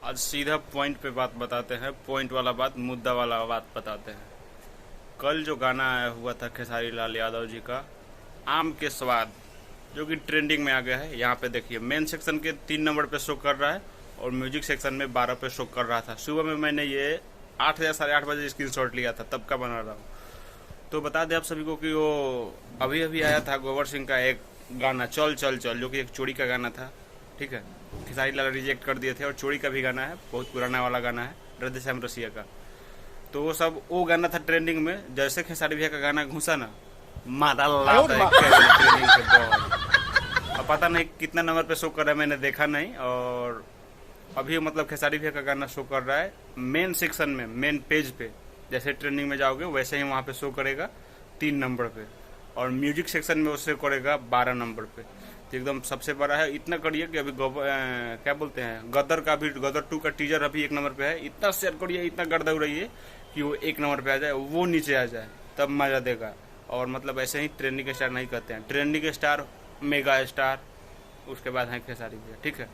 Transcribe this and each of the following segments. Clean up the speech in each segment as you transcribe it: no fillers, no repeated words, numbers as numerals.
आज सीधा पॉइंट पे बात बताते हैं, पॉइंट वाला बात, मुद्दा वाला बात बताते हैं। कल जो गाना आया हुआ था खेसारी लाल यादव जी का, आम के स्वाद, जो कि ट्रेंडिंग में आ गया है। यहाँ पे देखिए मेन सेक्शन के 3 नंबर पे शो कर रहा है और म्यूजिक सेक्शन में 12 पे शो कर रहा था। सुबह में मैंने ये 8 या 8:30 बजे स्क्रीनशॉट लिया था, तब का बना रहा हूँ। तो बता दें आप सभी को कि वो अभी अभी आया था गोबर सिंह का एक गाना चल चल चल, जो कि एक चोरी का गाना था। ठीक है, खेसारी लाल रिजेक्ट कर दिए थे। और चोरी का भी गाना है, बहुत पुराना वाला गाना है, राधे श्याम रसिया का। तो वो गाना था ट्रेंडिंग में। जैसे खेसारी भैया का गाना घुसा ना, मारा लाता है ट्रेंडिंग से बहुत। अब पता नहीं कितना नंबर पे शो कर रहा है, मैंने देखा नहीं। और अभी मतलब खेसारी भैया का गाना शो कर रहा है मेन सेक्शन में, मेन पेज पे। जैसे ट्रेंडिंग में जाओगे वैसे ही वहाँ पे शो करेगा 3 नंबर पे, और म्यूजिक सेक्शन में उससे करेगा 12 नंबर पे। तो एकदम सबसे बड़ा है। इतना करिए कि अभी क्या बोलते हैं, गदर का भी, गदर 2 का टीजर अभी 1 नंबर पे है। इतना शेयर करिए, इतना गर्दा उड़ाइए कि वो 1 नंबर पे आ जाए, वो नीचे आ जाए, तब मजा देगा। और मतलब ऐसे ही ट्रेंडिंग स्टार नहीं कहते हैं, ट्रेंडिंग स्टार, मेगा स्टार, उसके बाद है खेसारी भैया। ठीक है,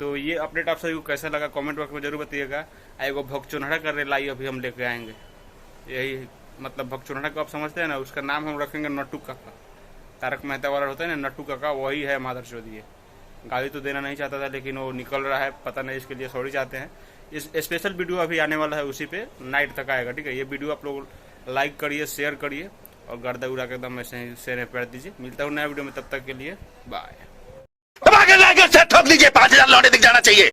तो ये अपडेट आप सभी को कैसा लगा कमेंट बॉक्स में जरूर बताइएगा। एगो भगचोनहरा का रेलाई अभी हम लेके आएंगे। यही मतलब भगचोनहरा को आप समझते हैं ना, उसका नाम हम रखेंगे नट्टू काका। तारक मेहता वाला होता है ना नट्टू काका, वही है मादरचोद। ये गाली तो देना नहीं चाहता था, लेकिन वो निकल रहा है, पता नहीं, इसके लिए सॉरी चाहते हैं। इस स्पेशल वीडियो अभी आने वाला है, उसी पे नाइट तक आएगा। ठीक है, ये वीडियो आप लोग लाइक करिए, शेयर करिए, और गर्दा उड़ा के एकदम ऐसे ही शेयर पैर दीजिए। मिलता हूँ नया वीडियो में, तब तक के लिए बाय। ठोक दीजिए, 5,000 लौटे दिख जाना चाहिए।